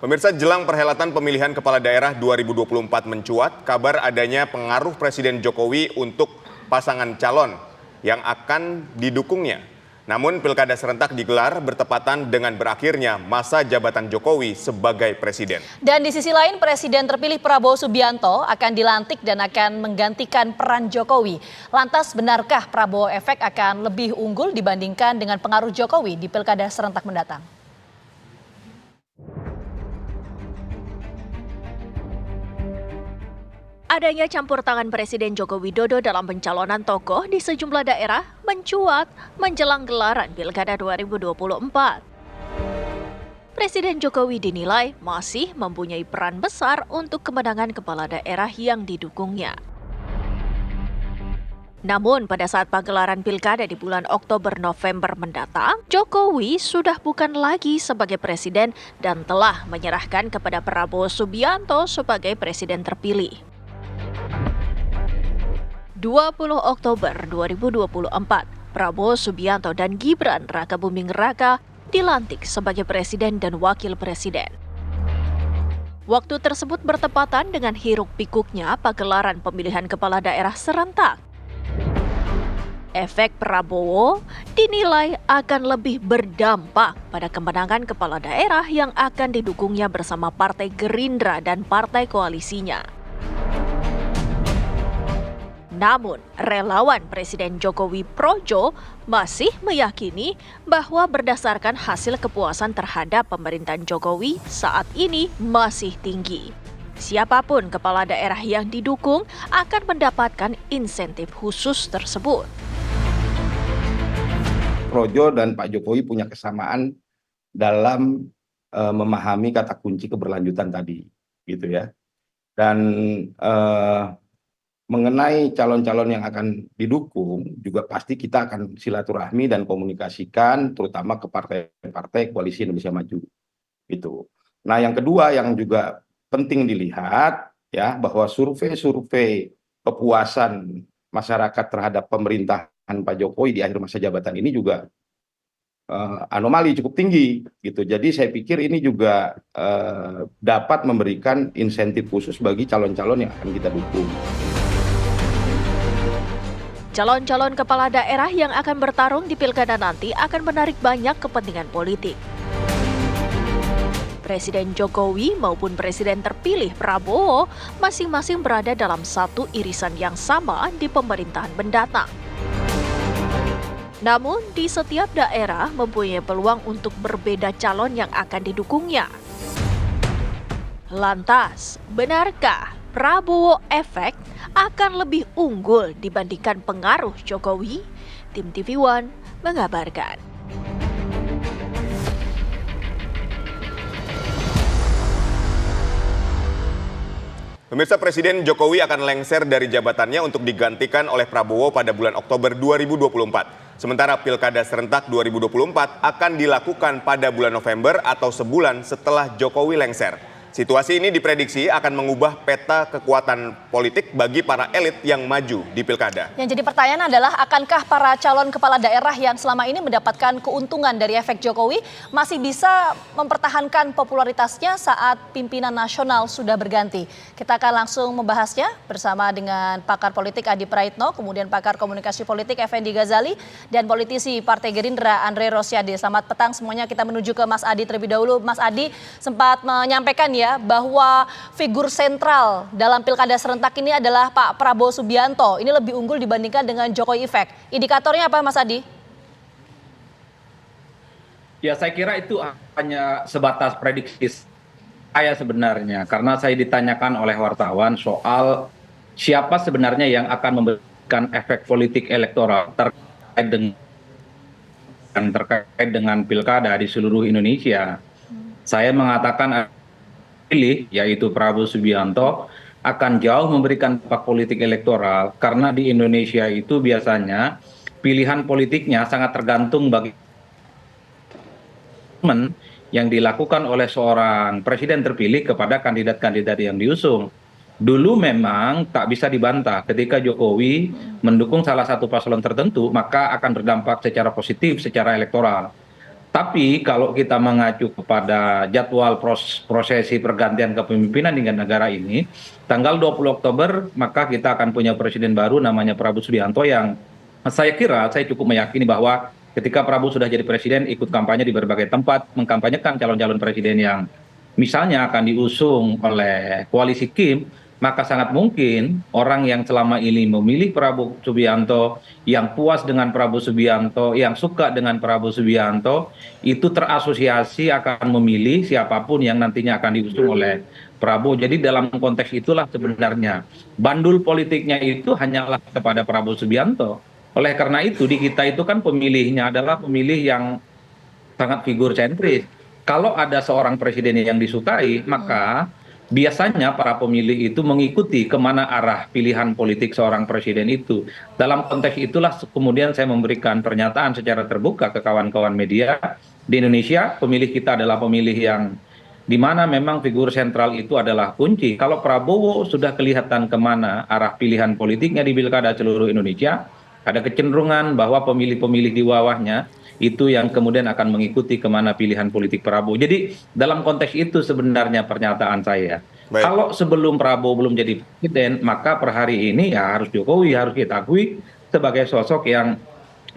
Pemirsa, jelang perhelatan pemilihan kepala daerah 2024 mencuat kabar adanya pengaruh Presiden Jokowi untuk pasangan calon yang akan didukungnya. Namun pilkada serentak digelar bertepatan dengan berakhirnya masa jabatan Jokowi sebagai presiden. Dan di sisi lain, Presiden terpilih Prabowo Subianto akan dilantik dan akan menggantikan peran Jokowi. Lantas benarkah Prabowo efek akan lebih unggul dibandingkan dengan pengaruh Jokowi di pilkada serentak mendatang? Adanya campur tangan Presiden Joko Widodo dalam pencalonan tokoh di sejumlah daerah mencuat menjelang gelaran Pilkada 2024. Presiden Jokowi dinilai masih mempunyai peran besar untuk kemenangan kepala daerah yang didukungnya. Namun pada saat pagelaran Pilkada di bulan Oktober-November mendatang, Jokowi sudah bukan lagi sebagai presiden dan telah menyerahkan kepada Prabowo Subianto sebagai presiden terpilih. 20 Oktober 2024, Prabowo Subianto dan Gibran Rakabuming Raka dilantik sebagai presiden dan wakil presiden. Waktu tersebut bertepatan dengan hiruk-pikuknya pagelaran pemilihan kepala daerah serentak. Efek Prabowo dinilai akan lebih berdampak pada kemenangan kepala daerah yang akan didukungnya bersama Partai Gerindra dan partai koalisinya. Namun, relawan Presiden Jokowi Projo masih meyakini bahwa berdasarkan hasil kepuasan terhadap pemerintahan Jokowi saat ini masih tinggi. Siapapun kepala daerah yang didukung akan mendapatkan insentif khusus tersebut. Projo dan Pak Jokowi punya kesamaan dalam memahami kata kunci keberlanjutan tadi, gitu ya. Dan mengenai calon-calon yang akan didukung, juga pasti kita akan silaturahmi dan komunikasikan, terutama ke partai-partai Koalisi Indonesia Maju. Gitu. Nah, yang kedua yang juga penting dilihat, ya, bahwa survei-survei kepuasan masyarakat terhadap pemerintahan Pak Jokowi di akhir masa jabatan ini juga anomali cukup tinggi, gitu. Jadi saya pikir ini juga dapat memberikan insentif khusus bagi calon-calon yang akan kita dukung. Calon-calon kepala daerah yang akan bertarung di pilkada nanti akan menarik banyak kepentingan politik. Presiden Jokowi maupun Presiden terpilih Prabowo masing-masing berada dalam satu irisan yang sama di pemerintahan mendatang. Namun, di setiap daerah mempunyai peluang untuk berbeda calon yang akan didukungnya. Lantas, benarkah Prabowo efek akan lebih unggul dibandingkan pengaruh Jokowi? Tim TV One mengabarkan. Pemirsa, Presiden Jokowi akan lengser dari jabatannya untuk digantikan oleh Prabowo pada bulan Oktober 2024. Sementara Pilkada Serentak 2024 akan dilakukan pada bulan November atau sebulan setelah Jokowi lengser. Situasi ini diprediksi akan mengubah peta kekuatan politik bagi para elit yang maju di pilkada. Yang jadi pertanyaan adalah, akankah para calon kepala daerah yang selama ini mendapatkan keuntungan dari efek Jokowi masih bisa mempertahankan popularitasnya saat pimpinan nasional sudah berganti? Kita akan langsung membahasnya bersama dengan pakar politik Adi Praitno, kemudian pakar komunikasi politik Effendi Ghazali, dan politisi Partai Gerindra Andre Rosiade. Selamat petang semuanya, kita menuju ke Mas Adi terlebih dahulu. Mas Adi sempat menyampaikan bahwa figur sentral dalam pilkada serentak ini adalah Pak Prabowo Subianto. Ini lebih unggul dibandingkan dengan Jokowi efek. Indikatornya apa, Mas Adi? Ya, saya kira itu hanya sebatas prediksi saya sebenarnya, karena saya ditanyakan oleh wartawan soal siapa sebenarnya yang akan memberikan efek politik elektoral terkait dengan pilkada di seluruh Indonesia. Saya mengatakan pilih, yaitu Prabowo Subianto, akan jauh memberikan dampak politik elektoral karena di Indonesia itu biasanya pilihan politiknya sangat tergantung bagi yang dilakukan oleh seorang presiden terpilih kepada kandidat-kandidat yang diusung. Dulu memang tak bisa dibantah ketika Jokowi mendukung salah satu paslon tertentu, maka akan berdampak secara positif secara elektoral. Tapi kalau kita mengacu kepada jadwal prosesi pergantian kepemimpinan di negara ini, tanggal 20 Oktober maka kita akan punya presiden baru namanya Prabowo Subianto yang saya kira saya cukup meyakini bahwa ketika Prabowo sudah jadi presiden ikut kampanye di berbagai tempat mengkampanyekan calon-calon presiden yang misalnya akan diusung oleh koalisi Kim, maka sangat mungkin orang yang selama ini memilih Prabowo Subianto, yang puas dengan Prabowo Subianto, yang suka dengan Prabowo Subianto, itu terasosiasi akan memilih siapapun yang nantinya akan diusung oleh Prabowo. Jadi dalam konteks itulah sebenarnya bandul politiknya itu hanyalah kepada Prabowo Subianto. Oleh karena itu di kita itu kan pemilihnya adalah pemilih yang sangat figur sentris. Kalau ada seorang presiden yang disukai, maka biasanya para pemilih itu mengikuti kemana arah pilihan politik seorang presiden itu. Dalam konteks itulah kemudian saya memberikan pernyataan secara terbuka ke kawan-kawan media. Di Indonesia, pemilih kita adalah pemilih yang di mana memang figur sentral itu adalah kunci. Kalau Prabowo sudah kelihatan kemana arah pilihan politiknya di pilkada seluruh Indonesia, ada kecenderungan bahwa pemilih-pemilih di bawahnya itu yang kemudian akan mengikuti kemana pilihan politik Prabowo. Jadi dalam konteks itu sebenarnya pernyataan saya. Baik. Kalau sebelum Prabowo belum jadi presiden, maka per hari ini ya harus Jokowi, harus kita akui sebagai sosok yang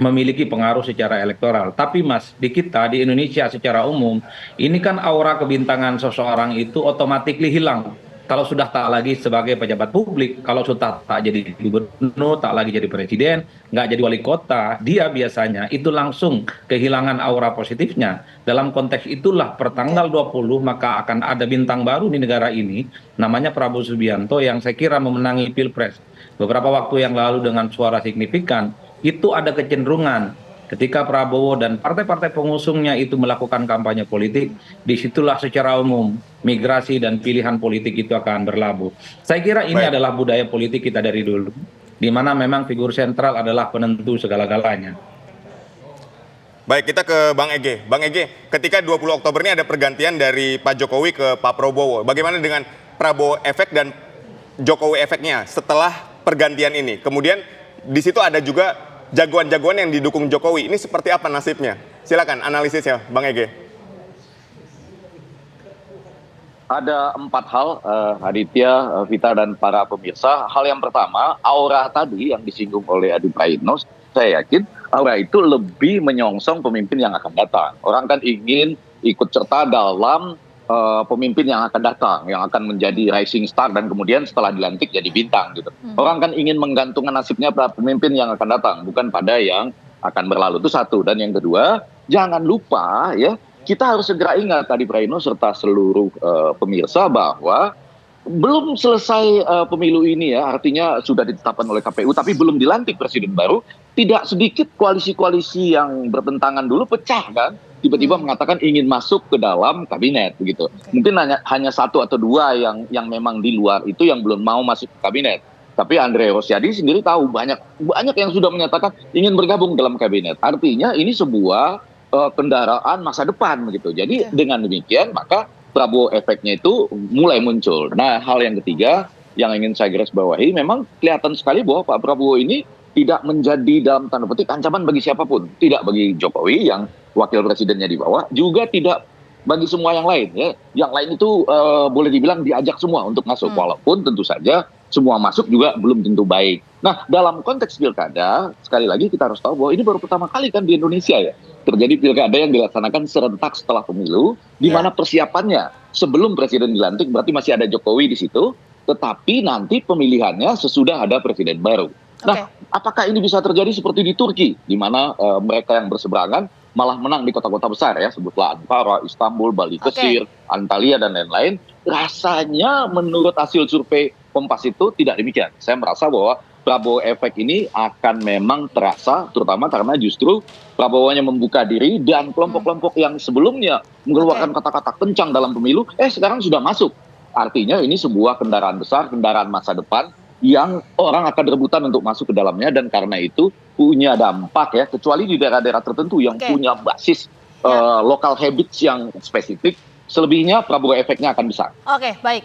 memiliki pengaruh secara elektoral. Tapi Mas, di kita, di Indonesia secara umum, ini kan aura kebintangan seseorang itu otomatis hilang. Kalau sudah tak lagi sebagai pejabat publik, kalau sudah tak jadi gubernur, tak lagi jadi presiden, nggak jadi wali kota, dia biasanya itu langsung kehilangan aura positifnya. Dalam konteks itulah pertanggal 20 maka akan ada bintang baru di negara ini, namanya Prabowo Subianto yang saya kira memenangi Pilpres beberapa waktu yang lalu dengan suara signifikan. Itu ada kecenderungan ketika Prabowo dan partai-partai pengusungnya itu melakukan kampanye politik, disitulah secara umum migrasi dan pilihan politik itu akan berlabuh. Saya kira ini adalah budaya politik kita dari dulu, di mana memang figur sentral adalah penentu segala-galanya. Baik, kita ke Bang Ege. Bang Ege, ketika 20 Oktober ini ada pergantian dari Pak Jokowi ke Pak Prabowo. Bagaimana dengan Prabowo efek dan Jokowi efeknya setelah pergantian ini? Kemudian di situ ada juga jagoan-jagoan yang didukung Jokowi. Ini seperti apa nasibnya? Silakan analisisnya, Bang Ege. Ada 4 hal, Aditya, Vita, dan para pemirsa. Hal yang pertama, aura tadi yang disinggung oleh Adi Praitno, saya yakin aura itu lebih menyongsong pemimpin yang akan datang. Orang kan ingin ikut serta dalam pemimpin yang akan datang, yang akan menjadi rising star dan kemudian setelah dilantik jadi bintang gitu. Orang kan ingin menggantungkan nasibnya pada pemimpin yang akan datang, bukan pada yang akan berlalu. Itu satu. Dan yang kedua, jangan lupa ya, kita harus segera ingat tadi Praino serta seluruh pemirsa bahwa belum selesai pemilu ini ya, artinya sudah ditetapkan oleh KPU tapi belum dilantik presiden baru. Tidak sedikit koalisi-koalisi yang bertentangan dulu pecah kan, tiba-tiba mengatakan ingin masuk ke dalam kabinet begitu. Mungkin hanya 1 atau 2 yang memang di luar itu yang belum mau masuk ke kabinet. Tapi Andre Rosiadi sendiri tahu banyak yang sudah menyatakan ingin bergabung dalam kabinet. Artinya ini sebuah kendaraan masa depan begitu. Jadi dengan demikian maka Prabowo efeknya itu mulai muncul. Nah, hal yang ketiga yang ingin saya garis bawahi, memang kelihatan sekali bahwa Pak Prabowo ini tidak menjadi dalam tanda petik ancaman bagi siapapun. Tidak bagi Jokowi yang wakil presidennya di bawah, juga tidak bagi semua yang lain. Ya. Yang lain itu boleh dibilang diajak semua untuk masuk, walaupun tentu saja semua masuk juga belum tentu baik. Nah, dalam konteks pilkada, sekali lagi kita harus tahu bahwa ini baru pertama kali kan di Indonesia ya, terjadi pilkada yang dilaksanakan serentak setelah pemilu, di mana persiapannya sebelum presiden dilantik, berarti masih ada Jokowi di situ, tetapi nanti pemilihannya sesudah ada presiden baru. Nah, apakah ini bisa terjadi seperti di Turki, di mana mereka yang berseberangan malah menang di kota-kota besar ya, sebutlah Ankara, Istanbul, Bali Kesir, Antalya, dan lain-lain. Rasanya menurut hasil survei Kompas itu tidak demikian. Saya merasa bahwa Prabowo efek ini akan memang terasa, terutama karena justru Prabowo-nya membuka diri dan kelompok-kelompok yang sebelumnya mengeluarkan kata-kata kencang dalam pemilu, sekarang sudah masuk. Artinya ini sebuah kendaraan besar, kendaraan masa depan yang orang akan rebutan untuk masuk ke dalamnya, dan karena itu punya dampak ya, kecuali di daerah-daerah tertentu yang punya basis local habits yang spesifik. Selebihnya Prabowo efeknya akan besar. Oke, baik.